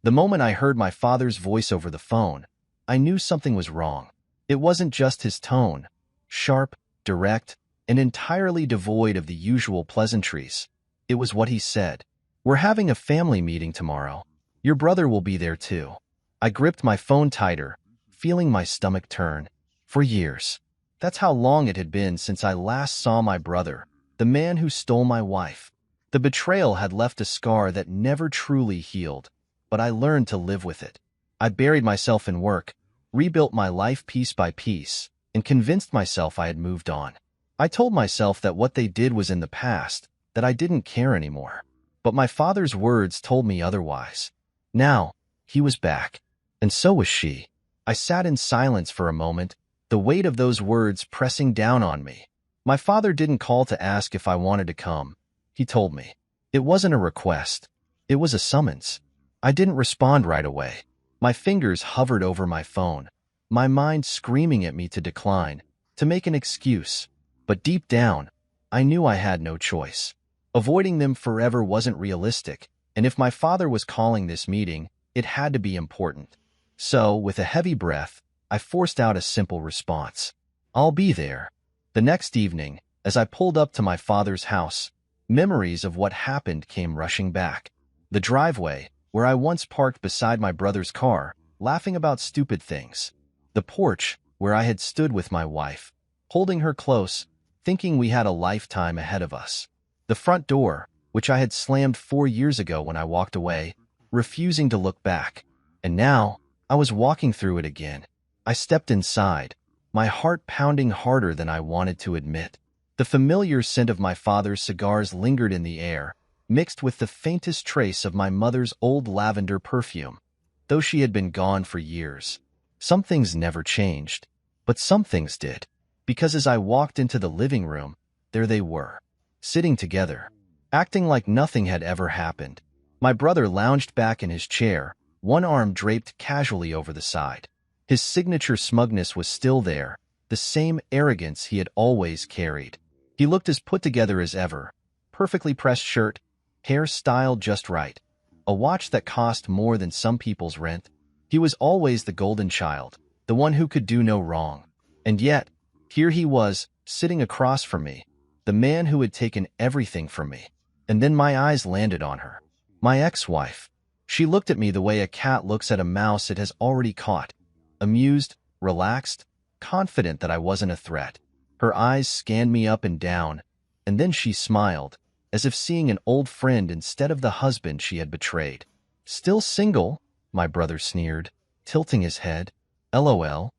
The moment I heard my father's voice over the phone, I knew something was wrong. It wasn't just his tone, sharp, direct, and entirely devoid of the usual pleasantries. It was what he said. "We're having a family meeting tomorrow. Your brother will be there too." I gripped my phone tighter, feeling my stomach turn. For years. That's how long it had been since I last saw my brother, the man who stole my wife. The betrayal had left a scar that never truly healed, but I learned to live with it. I buried myself in work, rebuilt my life piece by piece, and convinced myself I had moved on. I told myself that what they did was in the past, that I didn't care anymore. But my father's words told me otherwise. Now, he was back, and so was she. I sat in silence for a moment, the weight of those words pressing down on me. My father didn't call to ask if I wanted to come. He told me. It wasn't a request. It was a summons. I didn't respond right away. My fingers hovered over my phone, my mind screaming at me to decline, to make an excuse. But deep down, I knew I had no choice. Avoiding them forever wasn't realistic, and if my father was calling this meeting, it had to be important. So, with a heavy breath, I forced out a simple response. "I'll be there." The next evening, as I pulled up to my father's house, memories of what happened came rushing back. The driveway, where I once parked beside my brother's car, laughing about stupid things. The porch, where I had stood with my wife, holding her close, thinking we had a lifetime ahead of us. The front door, which I had slammed 4 years ago when I walked away, refusing to look back. And now, I was walking through it again. I stepped inside, my heart pounding harder than I wanted to admit. The familiar scent of my father's cigars lingered in the air, mixed with the faintest trace of my mother's old lavender perfume. Though she had been gone for years, some things never changed, but some things did. Because as I walked into the living room, there they were, sitting together, acting like nothing had ever happened. My brother lounged back in his chair, one arm draped casually over the side. His signature smugness was still there, the same arrogance he had always carried. He looked as put together as ever, perfectly pressed shirt, hair styled just right, a watch that cost more than some people's rent. He was always the golden child, the one who could do no wrong. And yet, here he was, sitting across from me, the man who had taken everything from me. And then my eyes landed on her. My ex-wife. She looked at me the way a cat looks at a mouse it has already caught, amused, relaxed, confident that I wasn't a threat. Her eyes scanned me up and down, and then she smiled, as if seeing an old friend instead of the husband she had betrayed. "Still single?" my brother sneered, tilting his head. LOL.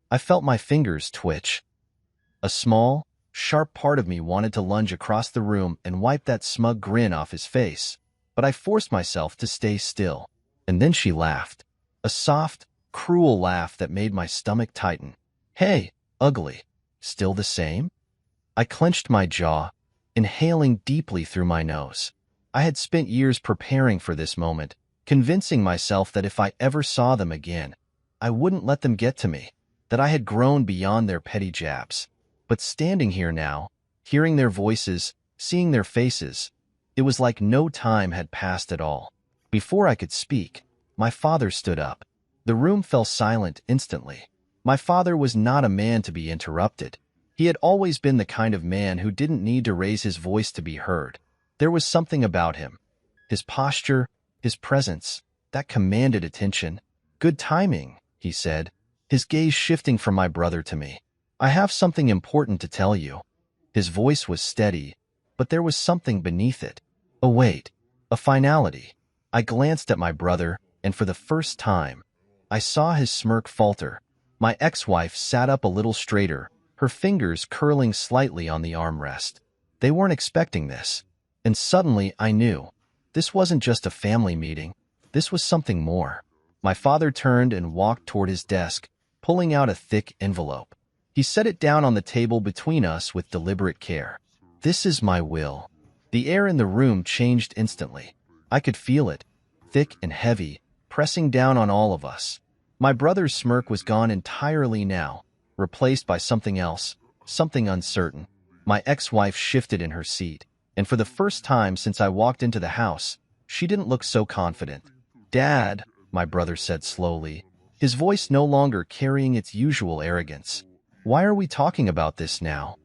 I felt my fingers twitch. A small, sharp part of me wanted to lunge across the room and wipe that smug grin off his face, but I forced myself to stay still. And then she laughed. A soft, cruel laugh that made my stomach tighten. "Hey, ugly. Still the same?" I clenched my jaw, inhaling deeply through my nose. I had spent years preparing for this moment, convincing myself that if I ever saw them again, I wouldn't let them get to me, that I had grown beyond their petty jabs. But standing here now, hearing their voices, seeing their faces, it was like no time had passed at all. Before I could speak, my father stood up. The room fell silent instantly. My father was not a man to be interrupted. He had always been the kind of man who didn't need to raise his voice to be heard. There was something about him, his posture, his presence, that commanded attention. "Good timing," he said, his gaze shifting from my brother to me. "I have something important to tell you." His voice was steady, but there was something beneath it. A weight, a finality. I glanced at my brother, and for the first time, I saw his smirk falter. My ex-wife sat up a little straighter, her fingers curling slightly on the armrest. They weren't expecting this. And suddenly I knew. This wasn't just a family meeting. This was something more. My father turned and walked toward his desk, pulling out a thick envelope. He set it down on the table between us with deliberate care. "This is my will." The air in the room changed instantly. I could feel it, thick and heavy, pressing down on all of us. My brother's smirk was gone entirely now, replaced by something else, something uncertain. My ex-wife shifted in her seat, and for the first time since I walked into the house, she didn't look so confident. "Dad," my brother said slowly, his voice no longer carrying its usual arrogance. Why are we talking about this now?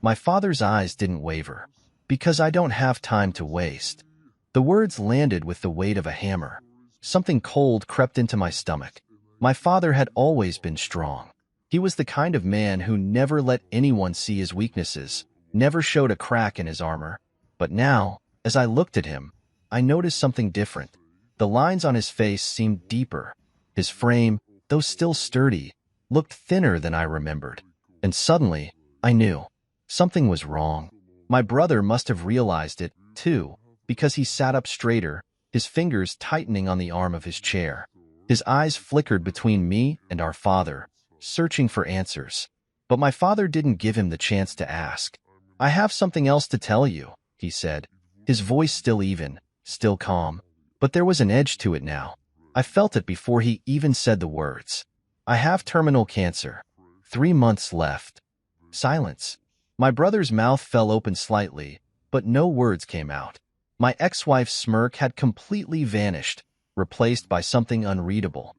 My father's eyes didn't waver. Because I don't have time to waste. The words landed with the weight of a hammer. Something cold crept into my stomach. My father had always been strong. He was the kind of man who never let anyone see his weaknesses, never showed a crack in his armor. But now, as I looked at him, I noticed something different. The lines on his face seemed deeper. His frame, though still sturdy, looked thinner than I remembered. And suddenly, I knew. Something was wrong. My brother must have realized it, too, because he sat up straighter, his fingers tightening on the arm of his chair. His eyes flickered between me and our father, searching for answers. But my father didn't give him the chance to ask. I have something else to tell you, he said, his voice still even, still calm. But there was an edge to it now. I felt it before he even said the words. I have terminal cancer. 3 months left. Silence. My brother's mouth fell open slightly, but no words came out. My ex-wife's smirk had completely vanished, replaced by something unreadable.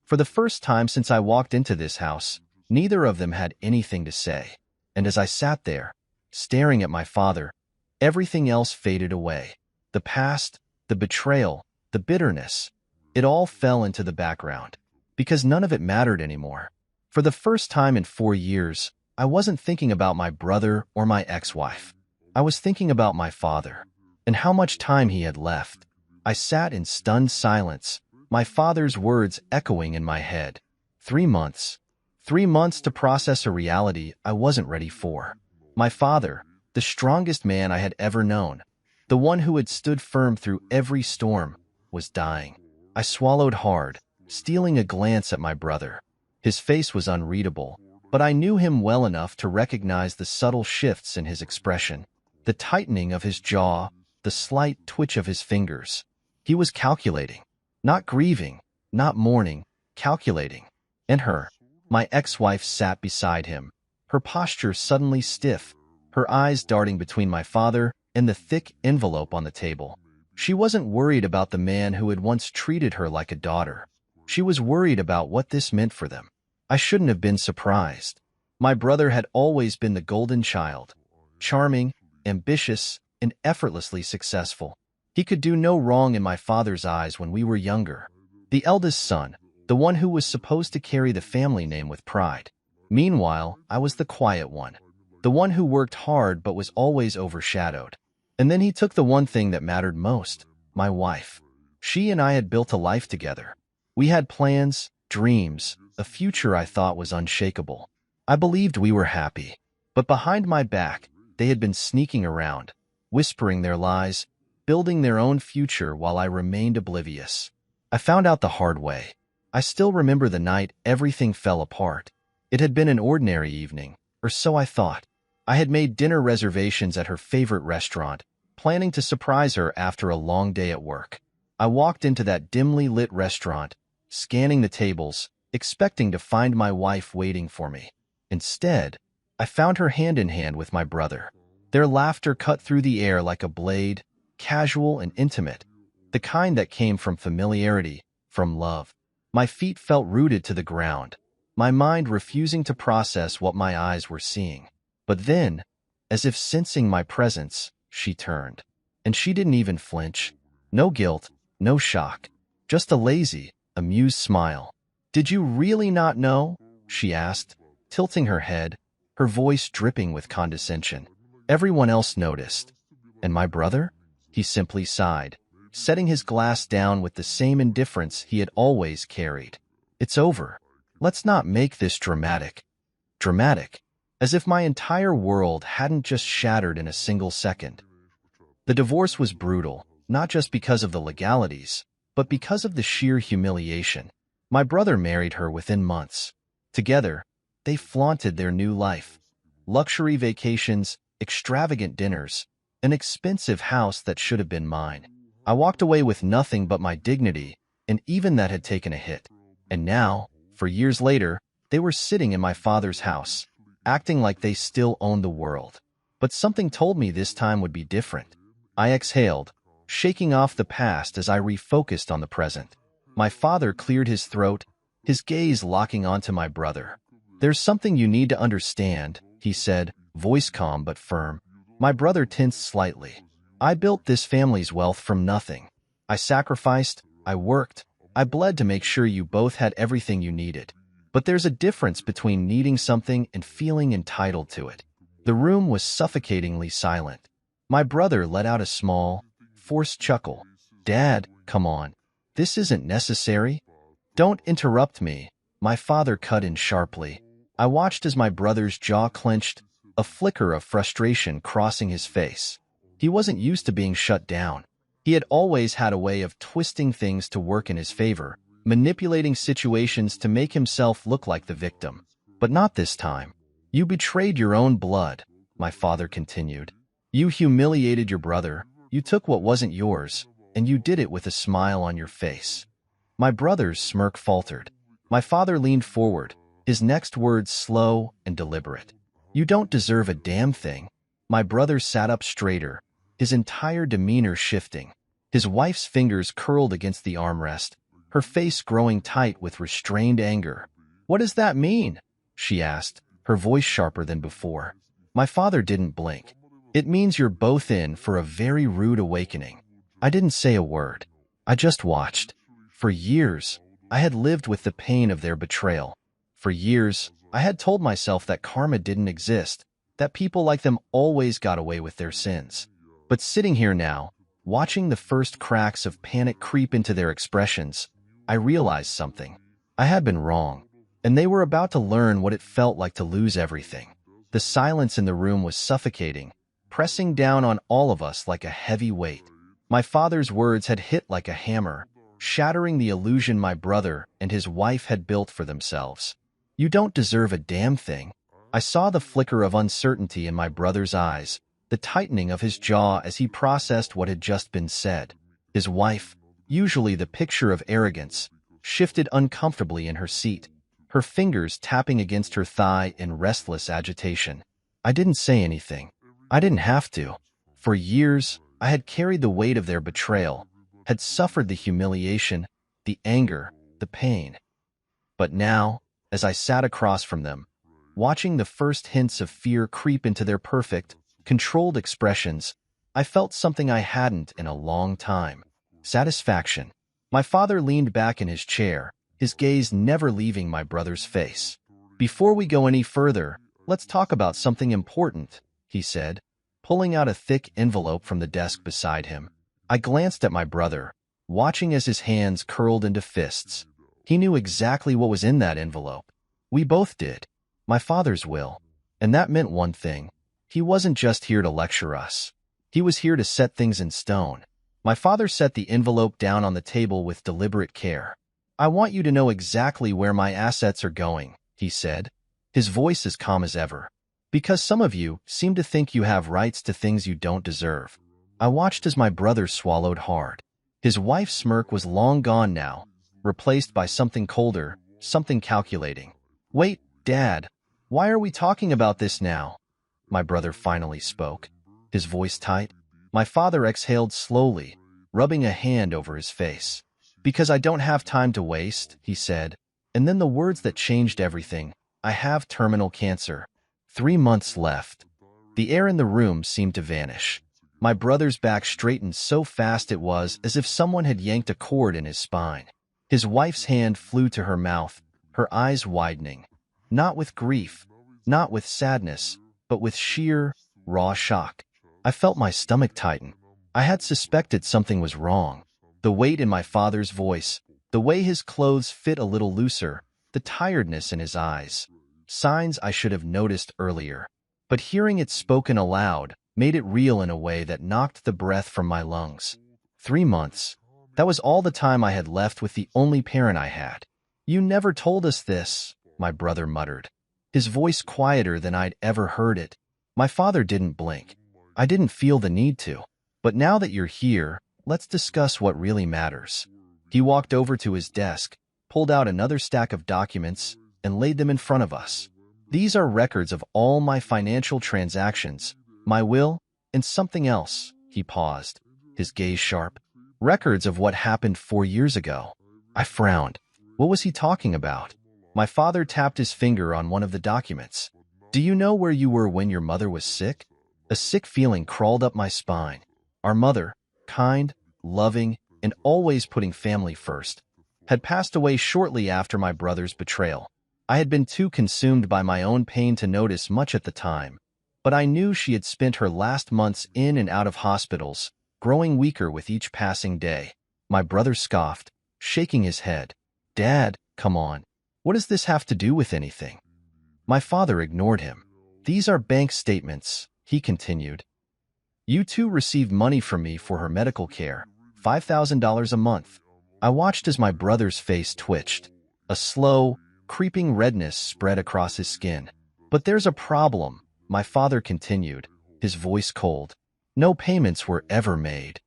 For the first time since I walked into this house, neither of them had anything to say. And as I sat there, staring at my father, everything else faded away. The past, the betrayal, the bitterness, it all fell into the background, because none of it mattered anymore. For the first time in 4 years, I wasn't thinking about my brother or my ex-wife. I was thinking about my father, and how much time he had left. I sat in stunned silence, my father's words echoing in my head. 3 months. 3 months to process a reality I wasn't ready for. My father, the strongest man I had ever known, the one who had stood firm through every storm, was dying. I swallowed hard, stealing a glance at my brother. His face was unreadable, but I knew him well enough to recognize the subtle shifts in his expression, the tightening of his jaw, the slight twitch of his fingers. He was calculating, not grieving, not mourning, calculating. And her, my ex-wife, sat beside him, her posture suddenly stiff, her eyes darting between my father and the thick envelope on the table. She wasn't worried about the man who had once treated her like a daughter. She was worried about what this meant for them. I shouldn't have been surprised. My brother had always been the golden child, charming, ambitious, and effortlessly successful. He could do no wrong in my father's eyes when we were younger. The eldest son, the one who was supposed to carry the family name with pride. Meanwhile, I was the quiet one, the one who worked hard but was always overshadowed. And then he took the one thing that mattered most, my wife. She and I had built a life together. We had plans, dreams, a future I thought was unshakable. I believed we were happy. But behind my back, they had been sneaking around, whispering their lies, building their own future while I remained oblivious. I found out the hard way. I still remember the night everything fell apart. It had been an ordinary evening, or so I thought. I had made dinner reservations at her favorite restaurant, planning to surprise her after a long day at work. I walked into that dimly lit restaurant, scanning the tables, expecting to find my wife waiting for me. Instead, I found her hand in hand with my brother. Their laughter cut through the air like a blade, casual and intimate, the kind that came from familiarity, from love. My feet felt rooted to the ground, my mind refusing to process what my eyes were seeing. But then, as if sensing my presence, she turned. And she didn't even flinch. No guilt, no shock, just a lazy, amused smile. "Did you really not know?" she asked, tilting her head, her voice dripping with condescension. Everyone else noticed. And my brother? He simply sighed, setting his glass down with the same indifference he had always carried. "It's over. Let's not make this dramatic." Dramatic, as if my entire world hadn't just shattered in a single second. The divorce was brutal, not just because of the legalities, but because of the sheer humiliation. My brother married her within months. Together, they flaunted their new life. Luxury vacations, extravagant dinners, an expensive house that should have been mine. I walked away with nothing but my dignity, and even that had taken a hit. And now, for years later, they were sitting in my father's house, acting like they still owned the world. But something told me this time would be different. I exhaled, shaking off the past as I refocused on the present. My father cleared his throat, his gaze locking onto my brother. "There's something you need to understand," he said, voice calm but firm. My brother tensed slightly. "I built this family's wealth from nothing. I sacrificed, I worked, I bled to make sure you both had everything you needed. But there's a difference between needing something and feeling entitled to it." The room was suffocatingly silent. My brother let out a small, forced chuckle. "Dad, come on. This isn't necessary." "Don't interrupt me," my father cut in sharply. I watched as my brother's jaw clenched, a flicker of frustration crossing his face. He wasn't used to being shut down. He had always had a way of twisting things to work in his favor, manipulating situations to make himself look like the victim. But not this time. "You betrayed your own blood," my father continued. "You humiliated your brother, you took what wasn't yours, and you did it with a smile on your face." My brother's smirk faltered. My father leaned forward, his next words slow and deliberate. "You don't deserve a damn thing." My brother sat up straighter, his entire demeanor shifting. His wife's fingers curled against the armrest, her face growing tight with restrained anger. "What does that mean?" she asked, her voice sharper than before. My father didn't blink. "It means you're both in for a very rude awakening." I didn't say a word. I just watched. For years, I had lived with the pain of their betrayal. For years, I had told myself that karma didn't exist, that people like them always got away with their sins. But sitting here now, watching the first cracks of panic creep into their expressions, I realized something. I had been wrong, and they were about to learn what it felt like to lose everything. The silence in the room was suffocating, pressing down on all of us like a heavy weight. My father's words had hit like a hammer, shattering the illusion my brother and his wife had built for themselves. "You don't deserve a damn thing." I saw the flicker of uncertainty in my brother's eyes, the tightening of his jaw as he processed what had just been said. His wife, usually the picture of arrogance, shifted uncomfortably in her seat, her fingers tapping against her thigh in restless agitation. I didn't say anything. I didn't have to. For years, I had carried the weight of their betrayal, had suffered the humiliation, the anger, the pain. But now, as I sat across from them, watching the first hints of fear creep into their perfect, controlled expressions, I felt something I hadn't in a long time. Satisfaction. My father leaned back in his chair, his gaze never leaving my brother's face. "Before we go any further, let's talk about something important," he said, pulling out a thick envelope from the desk beside him. I glanced at my brother, watching as his hands curled into fists. He knew exactly what was in that envelope. We both did. My father's will. And that meant one thing. He wasn't just here to lecture us. He was here to set things in stone. My father set the envelope down on the table with deliberate care. "I want you to know exactly where my assets are going," he said, his voice as calm as ever. "Because some of you seem to think you have rights to things you don't deserve." I watched as my brother swallowed hard. His wife's smirk was long gone now, replaced by something colder, something calculating. "Wait, Dad, why are we talking about this now?" My brother finally spoke, his voice tight. My father exhaled slowly, rubbing a hand over his face. "Because I don't have time to waste," he said, and then the words that changed everything. "I have terminal cancer. 3 months left." The air in the room seemed to vanish. My brother's back straightened so fast it was as if someone had yanked a cord in his spine. His wife's hand flew to her mouth, her eyes widening. Not with grief, not with sadness, but with sheer, raw shock. I felt my stomach tighten. I had suspected something was wrong. The weight in my father's voice, the way his clothes fit a little looser, the tiredness in his eyes. Signs I should have noticed earlier. But hearing it spoken aloud made it real in a way that knocked the breath from my lungs. 3 months. That was all the time I had left with the only parent I had. "You never told us this," my brother muttered, his voice quieter than I'd ever heard it. My father didn't blink. I didn't feel the need to. "But now that you're here, let's discuss what really matters." He walked over to his desk, pulled out another stack of documents, and laid them in front of us. "These are records of all my financial transactions, my will, and something else." He paused, his gaze sharp. "Records of what happened 4 years ago." I frowned. What was he talking about? My father tapped his finger on one of the documents. Do you know where you were when your mother was sick? A sick feeling crawled up my spine. Our mother, kind, loving, and always putting family first, had passed away shortly after my brother's betrayal. I had been too consumed by my own pain to notice much at the time, but I knew she had spent her last months in and out of hospitals, growing weaker with each passing day. My brother scoffed, shaking his head. Dad, come on. What does this have to do with anything? My father ignored him. These are bank statements, he continued. You two received money from me for her medical care, $5,000 a month. I watched as my brother's face twitched. A slow, creeping redness spread across his skin. But there's a problem, my father continued, his voice cold. No payments were ever made.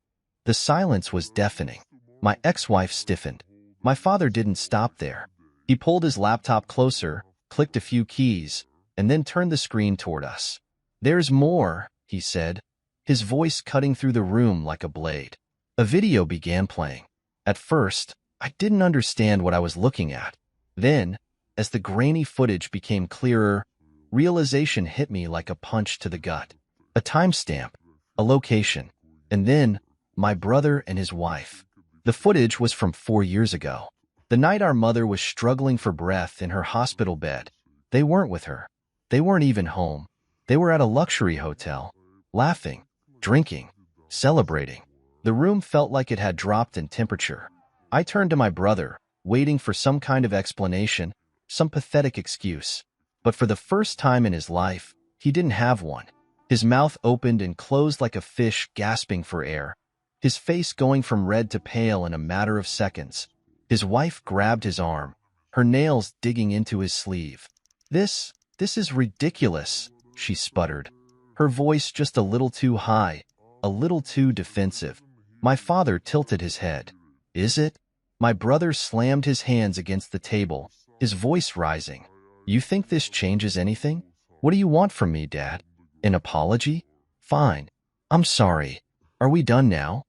The silence was deafening. My ex-wife stiffened. My father didn't stop there. He pulled his laptop closer, clicked a few keys, and then turned the screen toward us. There's more, he said, his voice cutting through the room like a blade. A video began playing. At first, I didn't understand what I was looking at. Then, as the grainy footage became clearer, realization hit me like a punch to the gut. A timestamp, a location, and then my brother and his wife. The footage was from 4 years ago. The night our mother was struggling for breath in her hospital bed. They weren't with her. They weren't even home. They were at a luxury hotel, laughing, drinking, celebrating. The room felt like it had dropped in temperature. I turned to my brother, waiting for some kind of explanation, some pathetic excuse. But for the first time in his life, he didn't have one. His mouth opened and closed like a fish gasping for air, his face going from red to pale in a matter of seconds. His wife grabbed his arm, her nails digging into his sleeve. This is ridiculous, she sputtered, her voice just a little too high, a little too defensive. My father tilted his head. Is it? My brother slammed his hands against the table, his voice rising. You think this changes anything? What do you want from me, Dad? An apology? Fine. I'm sorry. Are we done now?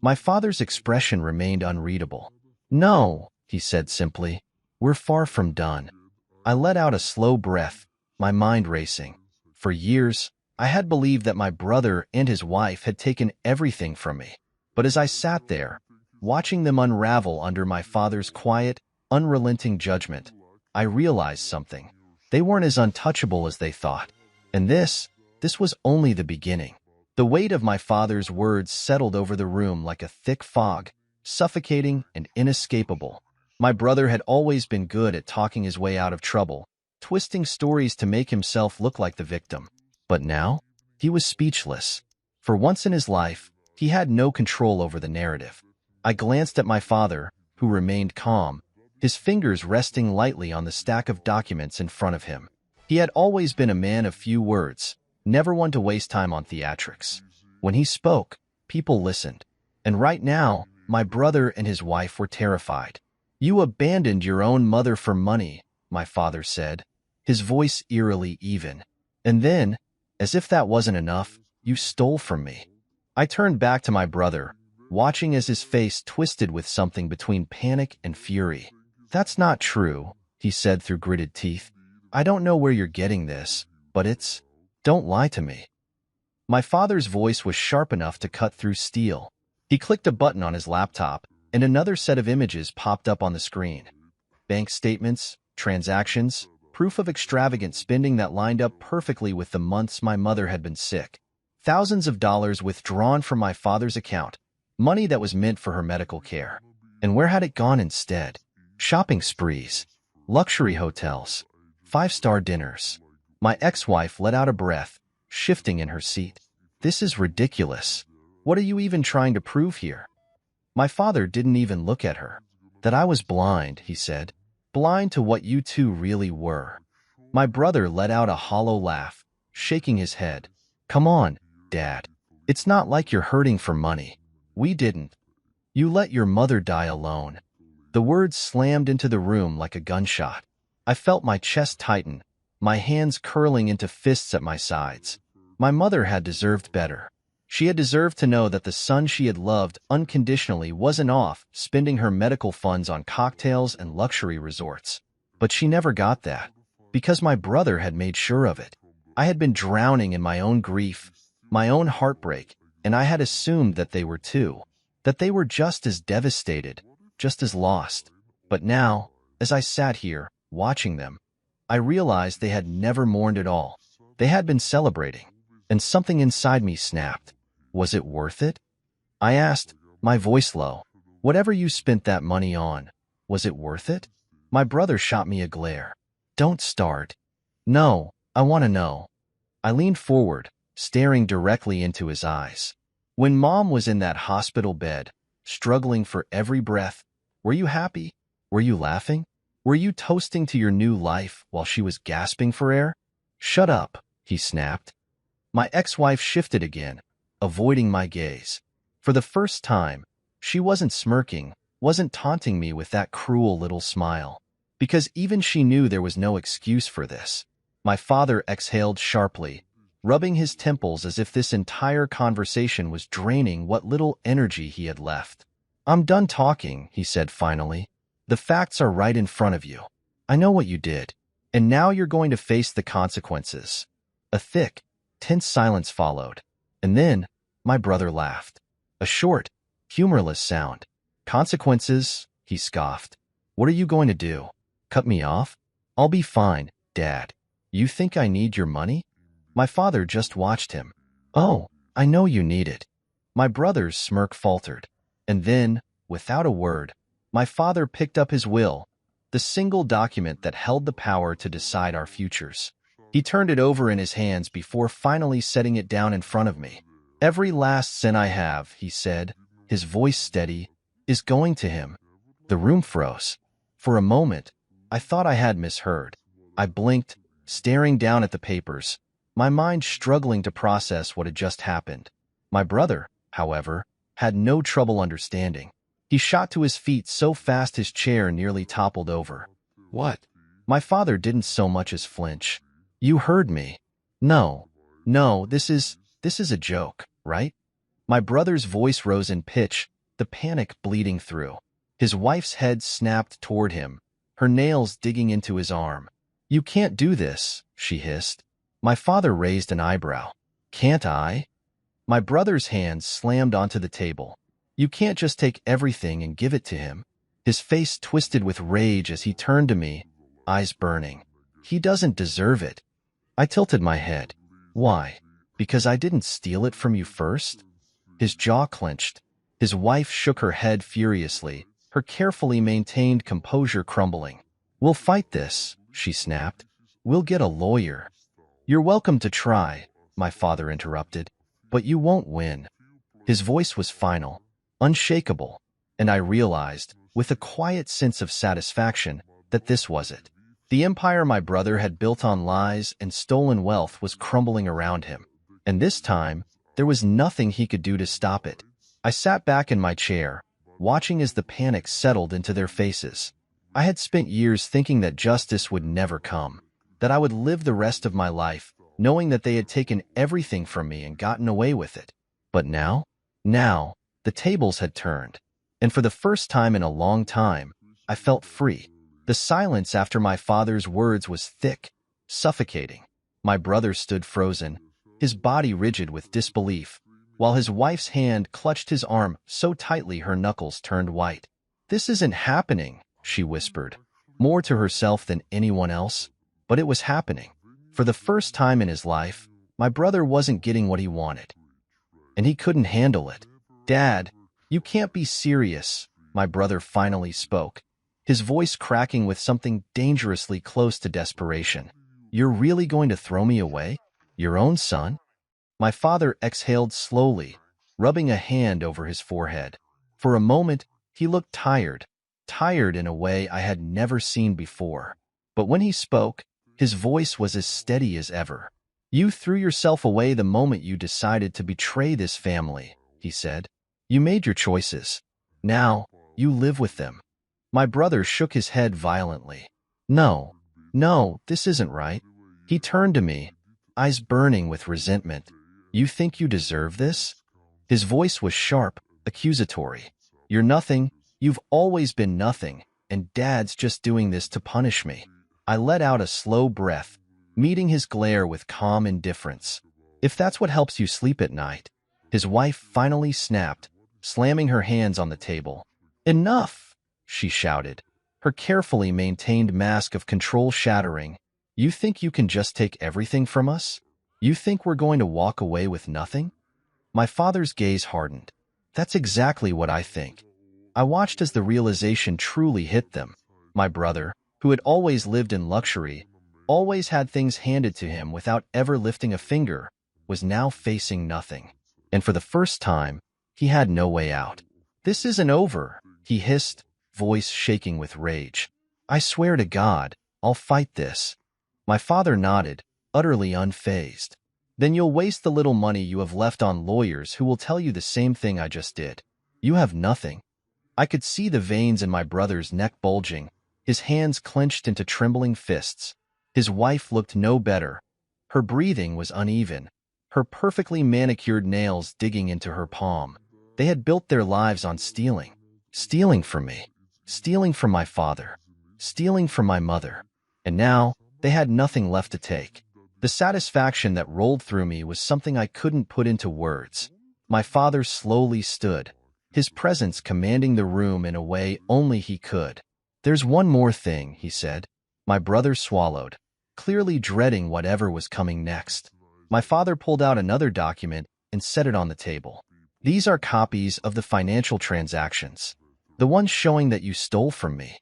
My father's expression remained unreadable. No, he said simply. We're far from done. I let out a slow breath, my mind racing. For years, I had believed that my brother and his wife had taken everything from me. But as I sat there, watching them unravel under my father's quiet, unrelenting judgment, I realized something. They weren't as untouchable as they thought. And this was only the beginning. The weight of my father's words settled over the room like a thick fog, suffocating and inescapable. My brother had always been good at talking his way out of trouble, twisting stories to make himself look like the victim. But now, he was speechless. For once in his life, he had no control over the narrative. I glanced at my father, who remained calm, his fingers resting lightly on the stack of documents in front of him. He had always been a man of few words, never one to waste time on theatrics. When he spoke, people listened. And right now, my brother and his wife were terrified. You abandoned your own mother for money, my father said, his voice eerily even. And then, as if that wasn't enough, you stole from me. I turned back to my brother, watching as his face twisted with something between panic and fury. That's not true, he said through gritted teeth. I don't know where you're getting this, but don't lie to me. My father's voice was sharp enough to cut through steel. He clicked a button on his laptop, and another set of images popped up on the screen. Bank statements, transactions, proof of extravagant spending that lined up perfectly with the months my mother had been sick. Thousands of dollars withdrawn from my father's account, money that was meant for her medical care. And where had it gone instead? Shopping sprees, luxury hotels, 5-star dinners. My ex-wife let out a breath, shifting in her seat. This is ridiculous. What are you even trying to prove here? My father didn't even look at her. That I was blind, he said. Blind to what you two really were. My brother let out a hollow laugh, shaking his head. Come on, Dad. It's not like you're hurting for money. We didn't. You let your mother die alone. The words slammed into the room like a gunshot. I felt my chest tighten, my hands curling into fists at my sides. My mother had deserved better. She had deserved to know that the son she had loved unconditionally wasn't off spending her medical funds on cocktails and luxury resorts. But she never got that, because my brother had made sure of it. I had been drowning in my own grief, my own heartbreak, and I had assumed that they were too, that they were just as devastated, just as lost. But now, as I sat here, watching them, I realized they had never mourned at all. They had been celebrating, and something inside me snapped. Was it worth it? I asked, my voice low. Whatever you spent that money on, was it worth it? My brother shot me a glare. Don't start. No, I want to know. I leaned forward, staring directly into his eyes. When Mom was in that hospital bed, struggling for every breath, were you happy? Were you laughing? Were you toasting to your new life while she was gasping for air? Shut up, he snapped. My ex-wife shifted again, avoiding my gaze. For the first time, she wasn't smirking, wasn't taunting me with that cruel little smile. Because even she knew there was no excuse for this. My father exhaled sharply, rubbing his temples as if this entire conversation was draining what little energy he had left. I'm done talking, he said finally. The facts are right in front of you. I know what you did, and now you're going to face the consequences. A thick, tense silence followed, and then my brother laughed. A short, humorless sound. Consequences, he scoffed. What are you going to do? Cut me off? I'll be fine, Dad. You think I need your money? My father just watched him. Oh, I know you need it. My brother's smirk faltered. And then, without a word, my father picked up his will, the single document that held the power to decide our futures. He turned it over in his hands before finally setting it down in front of me. Every last cent I have, he said, his voice steady, is going to him. The room froze. For a moment, I thought I had misheard. I blinked, staring down at the papers, my mind struggling to process what had just happened. My brother, however, had no trouble understanding. He shot to his feet so fast his chair nearly toppled over. What? My father didn't so much as flinch. You heard me. No, this is a joke, right? My brother's voice rose in pitch, the panic bleeding through. His wife's head snapped toward him, her nails digging into his arm. You can't do this, she hissed. My father raised an eyebrow. Can't I? My brother's hands slammed onto the table. You can't just take everything and give it to him. His face twisted with rage as he turned to me, eyes burning. He doesn't deserve it. I tilted my head. Why? Because I didn't steal it from you first? His jaw clenched. His wife shook her head furiously, her carefully maintained composure crumbling. We'll fight this, she snapped. We'll get a lawyer. You're welcome to try, my father interrupted, but you won't win. His voice was final, unshakable, and I realized, with a quiet sense of satisfaction, that this was it. The empire my brother had built on lies and stolen wealth was crumbling around him, and this time, there was nothing he could do to stop it. I sat back in my chair, watching as the panic settled into their faces. I had spent years thinking that justice would never come, that I would live the rest of my life, knowing that they had taken everything from me and gotten away with it. But now, the tables had turned, and for the first time in a long time, I felt free. The silence after my father's words was thick, suffocating. My brother stood frozen, his body rigid with disbelief, while his wife's hand clutched his arm so tightly her knuckles turned white. This isn't happening, she whispered, more to herself than anyone else, but it was happening. For the first time in his life, my brother wasn't getting what he wanted, and he couldn't handle it. Dad, you can't be serious, my brother finally spoke, his voice cracking with something dangerously close to desperation. You're really going to throw me away? Your own son? My father exhaled slowly, rubbing a hand over his forehead. For a moment, he looked tired in a way I had never seen before. But when he spoke, his voice was as steady as ever. You threw yourself away the moment you decided to betray this family, he said. You made your choices. Now, you live with them. My brother shook his head violently. No, this isn't right. He turned to me, eyes burning with resentment. You think you deserve this? His voice was sharp, accusatory. "You're nothing. You've always been nothing, and Dad's just doing this to punish me." I let out a slow breath, meeting his glare with calm indifference. "If that's what helps you sleep at night," his wife finally snapped, slamming her hands on the table. "Enough!" she shouted, her carefully maintained mask of control shattering. "You think you can just take everything from us? You think we're going to walk away with nothing?" My father's gaze hardened. "That's exactly what I think." I watched as the realization truly hit them. My brother, who had always lived in luxury, always had things handed to him without ever lifting a finger, was now facing nothing. And for the first time, he had no way out. "This isn't over," he hissed, voice shaking with rage. "I swear to God, I'll fight this." My father nodded, utterly unfazed. "Then you'll waste the little money you have left on lawyers who will tell you the same thing I just did. You have nothing." I could see the veins in my brother's neck bulging, his hands clenched into trembling fists. His wife looked no better. Her breathing was uneven, her perfectly manicured nails digging into her palm. They had built their lives on stealing. Stealing from me. Stealing from my father. Stealing from my mother. And now, they had nothing left to take. The satisfaction that rolled through me was something I couldn't put into words. My father slowly stood, his presence commanding the room in a way only he could. "There's one more thing," he said. My brother swallowed, clearly dreading whatever was coming next. My father pulled out another document and set it on the table. "These are copies of the financial transactions, the ones showing that you stole from me."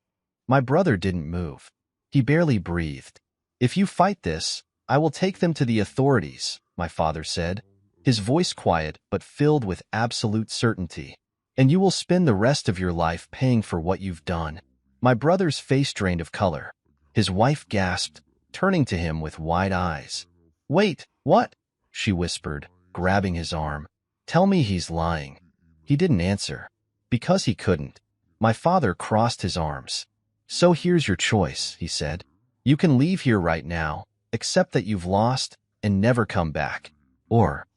My brother didn't move. He barely breathed. "If you fight this, I will take them to the authorities," my father said, his voice quiet but filled with absolute certainty. "And you will spend the rest of your life paying for what you've done." My brother's face drained of color. His wife gasped, turning to him with wide eyes. "Wait, what?" she whispered, grabbing his arm. "Tell me he's lying." He didn't answer. Because he couldn't. My father crossed his arms. "So here's your choice," he said. "You can leave here right now, accept that you've lost, and never come back. Or—"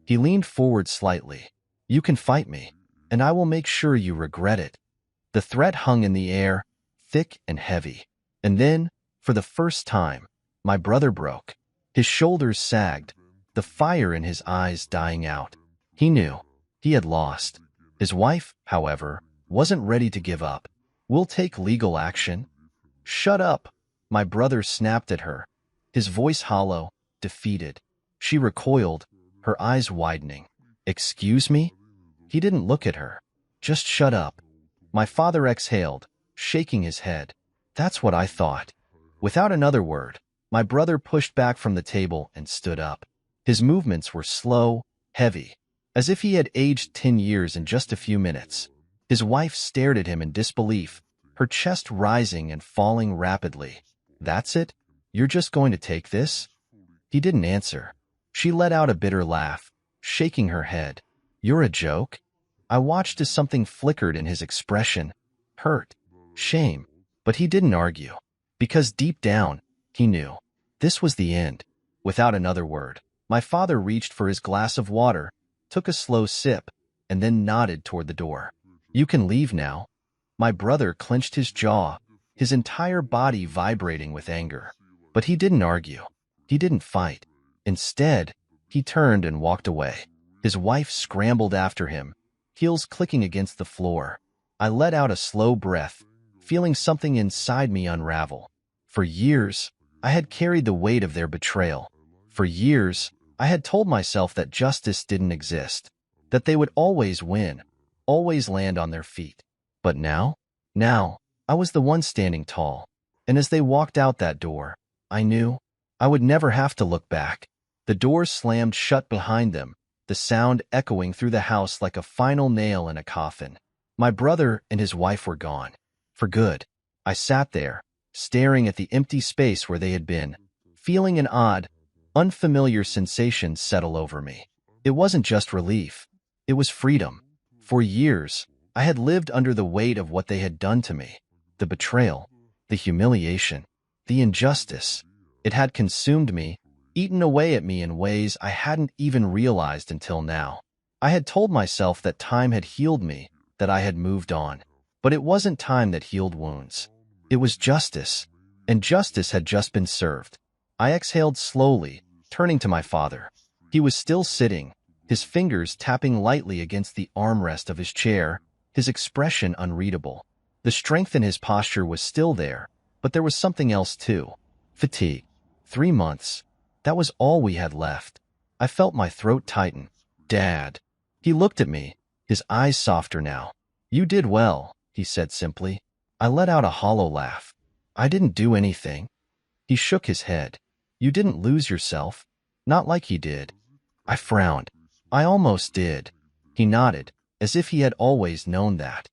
he leaned forward slightly. "You can fight me, and I will make sure you regret it." The threat hung in the air, thick and heavy. And then, for the first time, my brother broke. His shoulders sagged, the fire in his eyes dying out. He knew. He had lost. His wife, however, wasn't ready to give up. "We'll take legal action." "Shut up," my brother snapped at her, his voice hollow, defeated. She recoiled, her eyes widening. "Excuse me?" He didn't look at her. "Just shut up." My father exhaled, shaking his head. "That's what I thought." Without another word, my brother pushed back from the table and stood up. His movements were slow, heavy, as if he had aged 10 years in just a few minutes. His wife stared at him in disbelief, her chest rising and falling rapidly. "That's it? You're just going to take this?" He didn't answer. She let out a bitter laugh, shaking her head. "You're a joke?" I watched as something flickered in his expression. Hurt. Shame. But he didn't argue. Because deep down, he knew. This was the end. Without another word, my father reached for his glass of water, took a slow sip, and then nodded toward the door. "You can leave now." My brother clenched his jaw, his entire body vibrating with anger. But he didn't argue. He didn't fight. Instead, he turned and walked away. His wife scrambled after him, heels clicking against the floor. I let out a slow breath, feeling something inside me unravel. For years, I had carried the weight of their betrayal. For years, I had told myself that justice didn't exist, that they would always win, always land on their feet. But now, I was the one standing tall. And as they walked out that door, I knew I would never have to look back. The door slammed shut behind them, the sound echoing through the house like a final nail in a coffin. My brother and his wife were gone. For good. I sat there, staring at the empty space where they had been, feeling an odd, unfamiliar sensation settle over me. It wasn't just relief. It was freedom. For years, I had lived under the weight of what they had done to me. The betrayal, the humiliation, the injustice. It had consumed me, eaten away at me in ways I hadn't even realized until now. I had told myself that time had healed me, that I had moved on. But it wasn't time that healed wounds. It was justice, and justice had just been served. I exhaled slowly, turning to my father. He was still sitting, his fingers tapping lightly against the armrest of his chair, his expression unreadable. The strength in his posture was still there, but there was something else too. Fatigue. 3 months. That was all we had left. I felt my throat tighten. Dad. He looked at me, his eyes softer now. You did well, he said simply. I let out a hollow laugh. I didn't do anything. He shook his head. You didn't lose yourself. Not like he did. I frowned. I almost did. He nodded, as if he had always known that.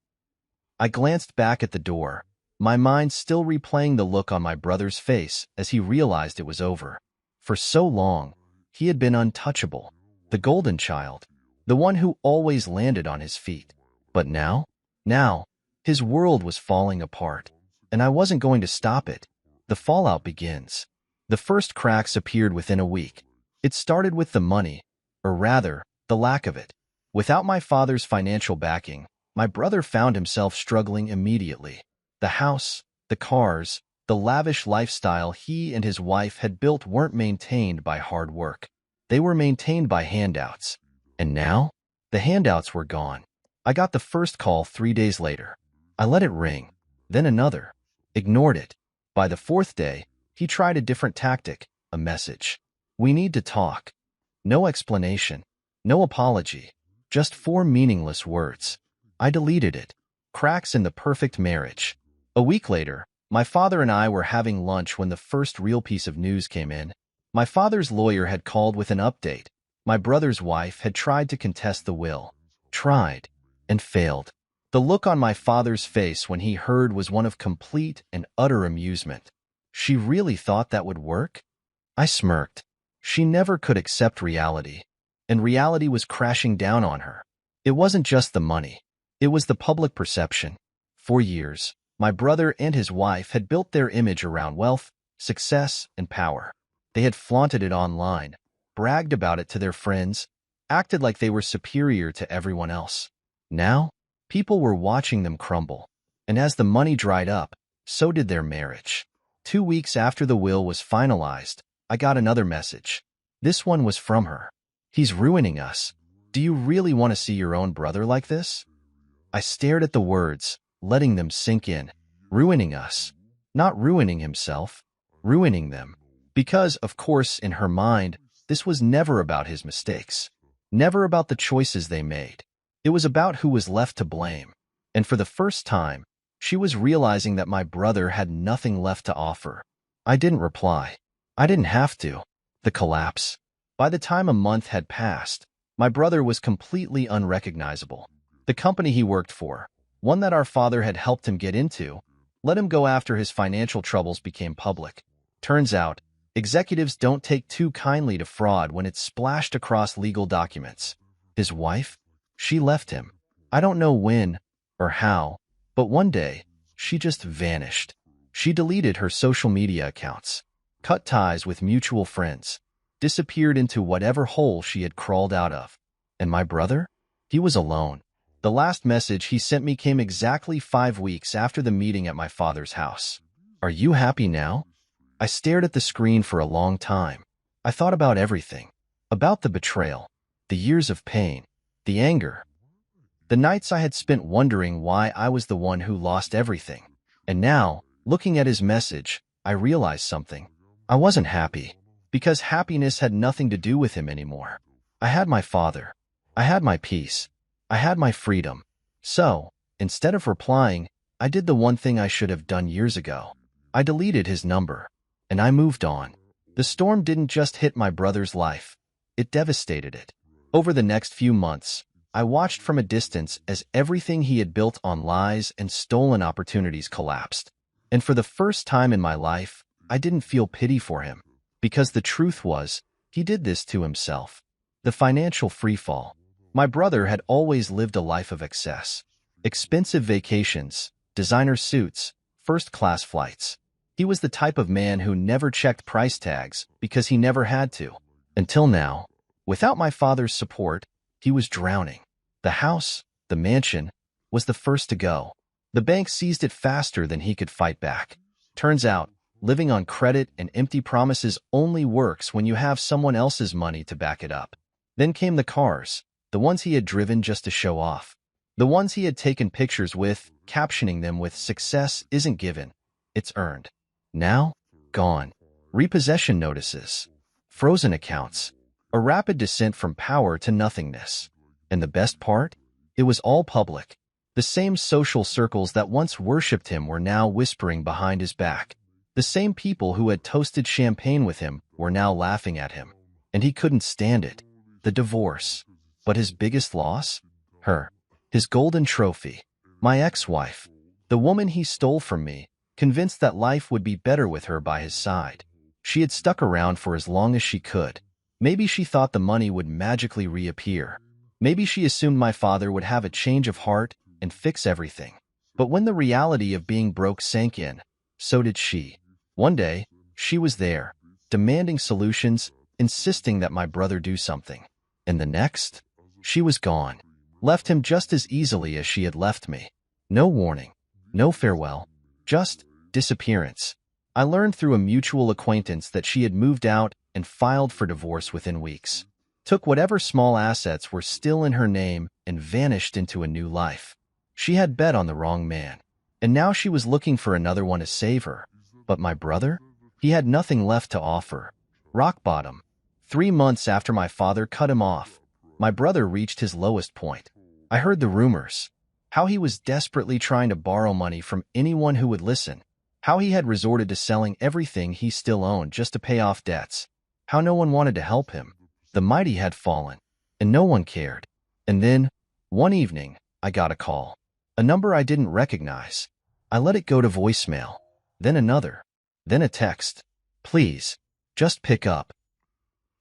I glanced back at the door, my mind still replaying the look on my brother's face as he realized it was over. For so long, he had been untouchable, the golden child, the one who always landed on his feet. But now, his world was falling apart, and I wasn't going to stop it. The fallout begins. The first cracks appeared within a week. It started with the money, or rather, the lack of it. Without my father's financial backing, my brother found himself struggling immediately. The house, the cars, the lavish lifestyle he and his wife had built weren't maintained by hard work. They were maintained by handouts. And now, the handouts were gone. I got the first call 3 days later. I let it ring, then another. Ignored it. By the 4th day, he tried a different tactic, a message. We need to talk. No explanation, no apology, just 4 meaningless words. I deleted it. Cracks in the perfect marriage. A week later, my father and I were having lunch when the first real piece of news came in. My father's lawyer had called with an update. My brother's wife had tried to contest the will. Tried, and failed. The look on my father's face when he heard was one of complete and utter amusement. She really thought that would work? I smirked. She never could accept reality, and reality was crashing down on her. It wasn't just the money. It was the public perception. For years, my brother and his wife had built their image around wealth, success, and power. They had flaunted it online, bragged about it to their friends, acted like they were superior to everyone else. Now, people were watching them crumble, and as the money dried up, so did their marriage. 2 weeks after the will was finalized, I got another message. This one was from her. He's ruining us. Do you really want to see your own brother like this? I stared at the words, letting them sink in. Ruining us. Not ruining himself. Ruining them. Because, of course, in her mind, this was never about his mistakes. Never about the choices they made. It was about who was left to blame. And for the first time, she was realizing that my brother had nothing left to offer. I didn't reply. I didn't have to. The collapse. By the time a month had passed, my brother was completely unrecognizable. The company he worked for, one that our father had helped him get into, let him go after his financial troubles became public. Turns out, executives don't take too kindly to fraud when it's splashed across legal documents. His wife? She left him. I don't know when or how, but one day, she just vanished. She deleted her social media accounts, cut ties with mutual friends, disappeared into whatever hole she had crawled out of. And my brother? He was alone. The last message he sent me came exactly 5 weeks after the meeting at my father's house. Are you happy now? I stared at the screen for a long time. I thought about everything. About the betrayal, the years of pain, the anger, the nights I had spent wondering why I was the one who lost everything. And now, looking at his message, I realized something. I wasn't happy, because happiness had nothing to do with him anymore. I had my father. I had my peace. I had my freedom. So, instead of replying, I did the one thing I should have done years ago. I deleted his number, and I moved on. The storm didn't just hit my brother's life. It devastated it. Over the next few months, I watched from a distance as everything he had built on lies and stolen opportunities collapsed. And for the first time in my life, I didn't feel pity for him. Because the truth was, he did this to himself. The financial freefall. My brother had always lived a life of excess. Expensive vacations, designer suits, first-class flights. He was the type of man who never checked price tags because he never had to. Until now, without my father's support, He was drowning. The house, the mansion, was the first to go. The bank seized it faster than he could fight back. Turns out, living on credit and empty promises only works when you have someone else's money to back it up. Then came the cars, the ones he had driven just to show off. The ones he had taken pictures with, captioning them with "Success isn't given, it's earned." Now, gone. Repossession notices. Frozen accounts. A rapid descent from power to nothingness. And the best part? It was all public. The same social circles that once worshipped him were now whispering behind his back. The same people who had toasted champagne with him were now laughing at him. And he couldn't stand it. The divorce. But his biggest loss? Her. His golden trophy. My ex-wife. The woman he stole from me, convinced that life would be better with her by his side. She had stuck around for as long as she could. Maybe she thought the money would magically reappear. Maybe she assumed my father would have a change of heart and fix everything. But when the reality of being broke sank in, so did she. One day, she was there, demanding solutions, insisting that my brother do something. And the next, she was gone. Left him just as easily as she had left me. No warning, no farewell, just disappearance. I learned through a mutual acquaintance that she had moved out and filed for divorce within weeks. Took whatever small assets were still in her name and vanished into a new life. She had bet on the wrong man, and now she was looking for another one to save her. But my brother? He had nothing left to offer. Rock bottom. 3 months after my father cut him off, my brother reached his lowest point. I heard the rumors. How he was desperately trying to borrow money from anyone who would listen. How he had resorted to selling everything he still owned just to pay off debts. How no one wanted to help him. The mighty had fallen, and no one cared. And then, one evening, I got a call. A number I didn't recognize. I let it go to voicemail. Then another. Then a text. "Please, just pick up."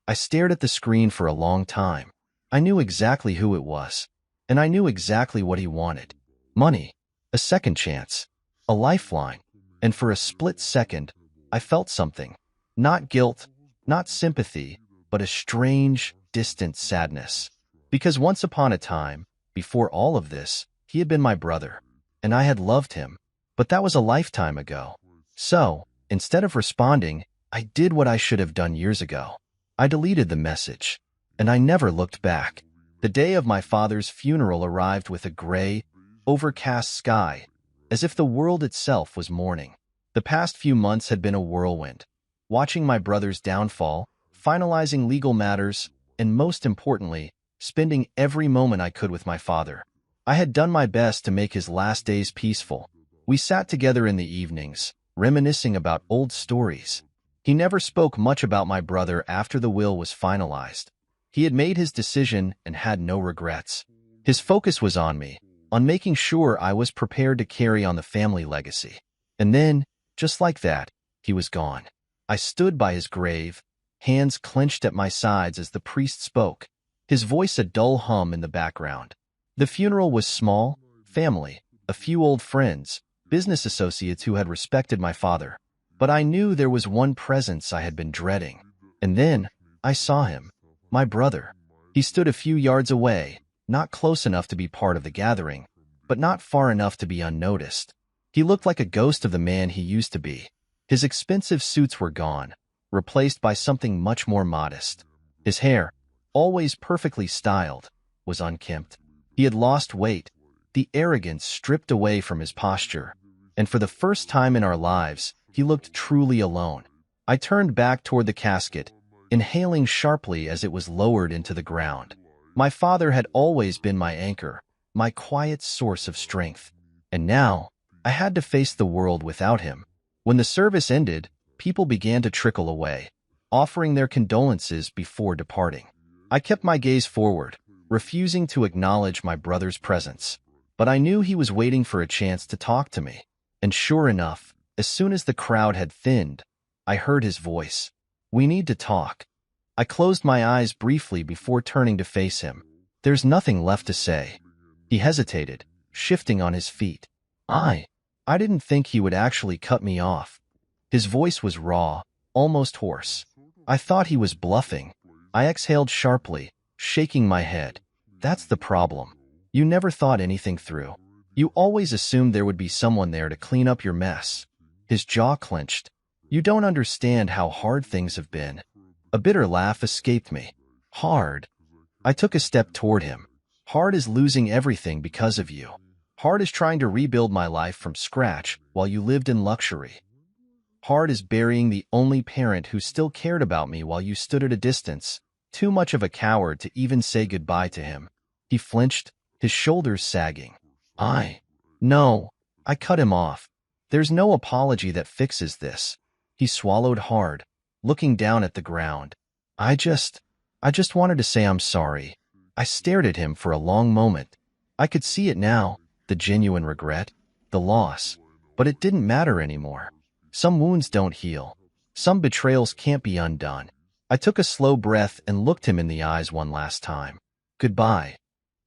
I stared at the screen for a long time. I knew exactly who it was. And I knew exactly what he wanted. Money. A second chance. A lifeline. And for a split second, I felt something. Not guilt, not sympathy, but a strange, distant sadness. Because once upon a time, before all of this, he had been my brother, and I had loved him. But that was a lifetime ago. So, instead of responding, I did what I should have done years ago. I deleted the message, and I never looked back. The day of my father's funeral arrived with a gray, overcast sky, as if the world itself was mourning. The past few months had been a whirlwind. Watching my brother's downfall, finalizing legal matters, and most importantly, spending every moment I could with my father. I had done my best to make his last days peaceful. We sat together in the evenings, reminiscing about old stories. He never spoke much about my brother after the will was finalized. He had made his decision and had no regrets. His focus was on me, on making sure I was prepared to carry on the family legacy. And then, just like that, he was gone. I stood by his grave, hands clenched at my sides as the priest spoke, his voice a dull hum in the background. The funeral was small, family, a few old friends, business associates who had respected my father. But I knew there was one presence I had been dreading. And then, I saw him, my brother. He stood a few yards away, not close enough to be part of the gathering, but not far enough to be unnoticed. He looked like a ghost of the man he used to be. His expensive suits were gone, replaced by something much more modest. His hair, always perfectly styled, was unkempt. He had lost weight, the arrogance stripped away from his posture, and for the first time in our lives, he looked truly alone. I turned back toward the casket, inhaling sharply as it was lowered into the ground. My father had always been my anchor, my quiet source of strength. And now, I had to face the world without him. When the service ended, people began to trickle away, offering their condolences before departing. I kept my gaze forward, refusing to acknowledge my brother's presence. But I knew he was waiting for a chance to talk to me. And sure enough, as soon as the crowd had thinned, I heard his voice. "We need to talk." I closed my eyes briefly before turning to face him. "There's nothing left to say." He hesitated, shifting on his feet. I didn't think he would actually cut me off. His voice was raw, almost hoarse. I thought he was bluffing. I exhaled sharply, shaking my head. That's the problem. You never thought anything through. You always assumed there would be someone there to clean up your mess. His jaw clenched. You don't understand how hard things have been. A bitter laugh escaped me. Hard. I took a step toward him. Hard as losing everything because of you. Hard as trying to rebuild my life from scratch while you lived in luxury. Hard as burying the only parent who still cared about me while you stood at a distance, too much of a coward to even say goodbye to him. He flinched, his shoulders sagging. No. I cut him off. There's no apology that fixes this. He swallowed hard, looking down at the ground. I just wanted to say I'm sorry. I stared at him for a long moment. I could see it now, the genuine regret, the loss. But it didn't matter anymore. Some wounds don't heal. Some betrayals can't be undone. I took a slow breath and looked him in the eyes one last time. Goodbye.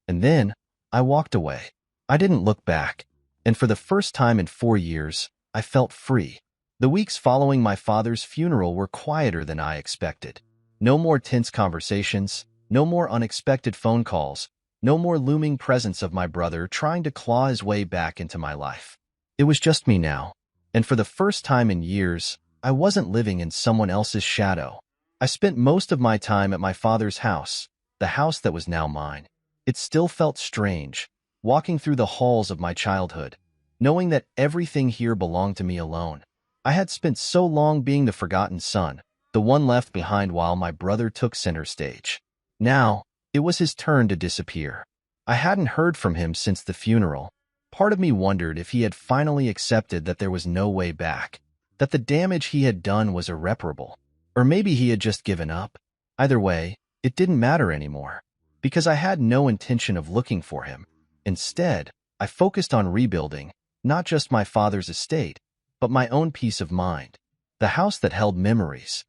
And then, I walked away. I didn't look back. And for the first time in 4 years, I felt free. The weeks following my father's funeral were quieter than I expected. No more tense conversations, no more unexpected phone calls, no more looming presence of my brother trying to claw his way back into my life. It was just me now. And for the first time in years, I wasn't living in someone else's shadow. I spent most of my time at my father's house, the house that was now mine. It still felt strange, walking through the halls of my childhood, knowing that everything here belonged to me alone. I had spent so long being the forgotten son, the one left behind while my brother took center stage. Now, it was his turn to disappear. I hadn't heard from him since the funeral. Part of me wondered if he had finally accepted that there was no way back, that the damage he had done was irreparable, or maybe he had just given up. Either way, it didn't matter anymore, because I had no intention of looking for him. Instead, I focused on rebuilding, not just my father's estate, but my own peace of mind, the house that held memories.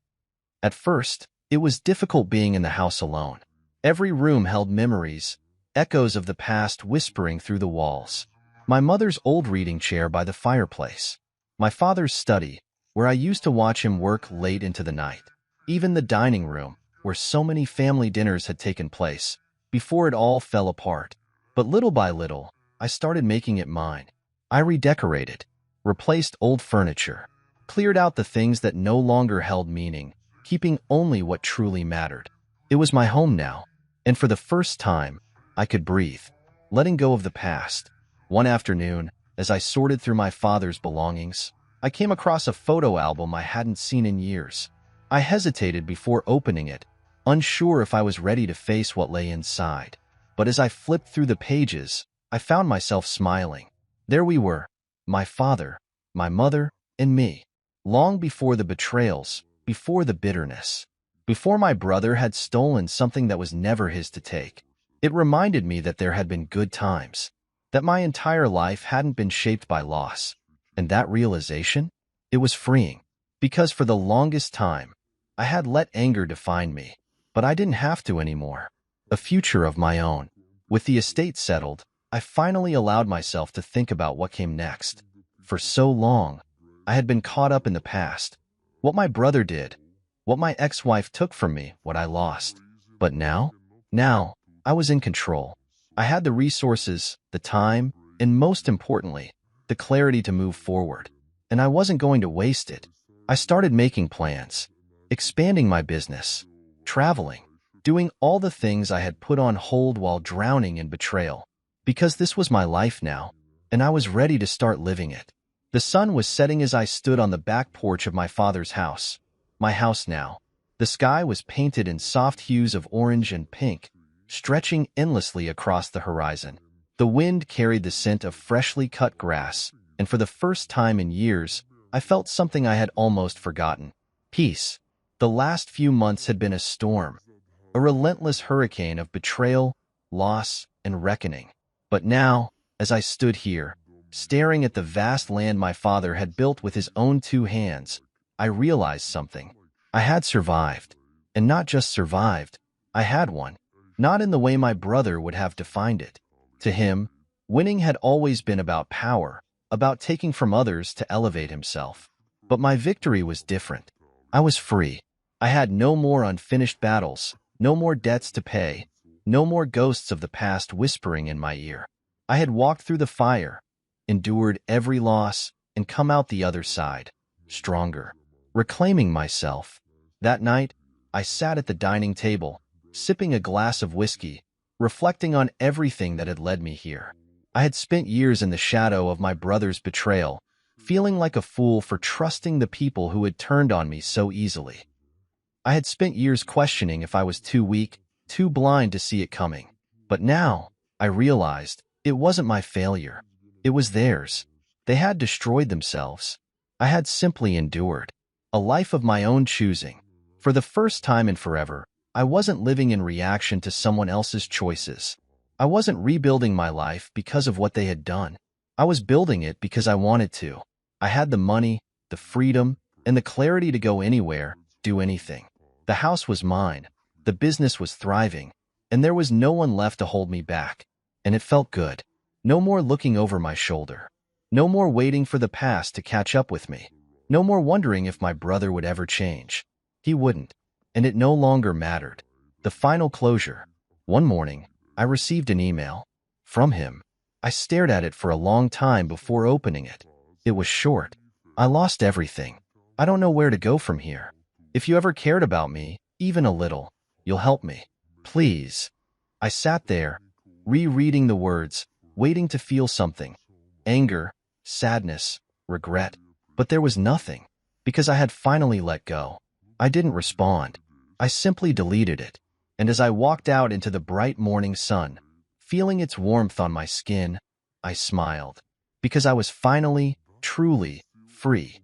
At first, it was difficult being in the house alone. Every room held memories, echoes of the past whispering through the walls. My mother's old reading chair by the fireplace. My father's study, where I used to watch him work late into the night. Even the dining room, where so many family dinners had taken place, before it all fell apart. But little by little, I started making it mine. I redecorated, replaced old furniture, cleared out the things that no longer held meaning, keeping only what truly mattered. It was my home now, and for the first time, I could breathe, letting go of the past. One afternoon, as I sorted through my father's belongings, I came across a photo album I hadn't seen in years. I hesitated before opening it, unsure if I was ready to face what lay inside. But as I flipped through the pages, I found myself smiling. There we were, my father, my mother, and me. Long before the betrayals, before the bitterness, before my brother had stolen something that was never his to take. It reminded me that there had been good times, that my entire life hadn't been shaped by loss. And that realization? It was freeing. Because for the longest time, I had let anger define me. But I didn't have to anymore. A future of my own. With the estate settled, I finally allowed myself to think about what came next. For so long, I had been caught up in the past. What my brother did, what my ex-wife took from me, what I lost. But now, I was in control. I had the resources, the time, and most importantly, the clarity to move forward. And I wasn't going to waste it. I started making plans, expanding my business, traveling, doing all the things I had put on hold while drowning in betrayal. Because this was my life now, and I was ready to start living it. The sun was setting as I stood on the back porch of my father's house. My house now. The sky was painted in soft hues of orange and pink, stretching endlessly across the horizon. The wind carried the scent of freshly cut grass, and for the first time in years, I felt something I had almost forgotten. Peace. The last few months had been a storm, a relentless hurricane of betrayal, loss, and reckoning. But now, as I stood here, staring at the vast land my father had built with his own 2 hands, I realized something. I had survived. And not just survived, I had won. Not in the way my brother would have defined it. To him, winning had always been about power, about taking from others to elevate himself. But my victory was different. I was free. I had no more unfinished battles, no more debts to pay, No more ghosts of the past whispering in my ear. I had walked through the fire, endured every loss, and come out the other side, stronger, reclaiming myself. That night, I sat at the dining table, sipping a glass of whiskey, reflecting on everything that had led me here. I had spent years in the shadow of my brother's betrayal, feeling like a fool for trusting the people who had turned on me so easily. I had spent years questioning if I was too weak, too blind to see it coming. But now, I realized, it wasn't my failure. It was theirs. They had destroyed themselves. I had simply endured. A life of my own choosing. For the first time in forever, I wasn't living in reaction to someone else's choices. I wasn't rebuilding my life because of what they had done. I was building it because I wanted to. I had the money, the freedom, and the clarity to go anywhere, do anything. The house was mine, the business was thriving, and there was no one left to hold me back. And it felt good. No more looking over my shoulder. No more waiting for the past to catch up with me. No more wondering if my brother would ever change. He wouldn't, and it no longer mattered. The final closure. One morning, I received an email. From him. I stared at it for a long time before opening it. It was short. I lost everything. I don't know where to go from here. If you ever cared about me, even a little, you'll help me. Please. I sat there, rereading the words, waiting to feel something. Anger, sadness, regret. But there was nothing, because I had finally let go. I didn't respond. I simply deleted it. And as I walked out into the bright morning sun, feeling its warmth on my skin, I smiled. Because I was finally, truly, free.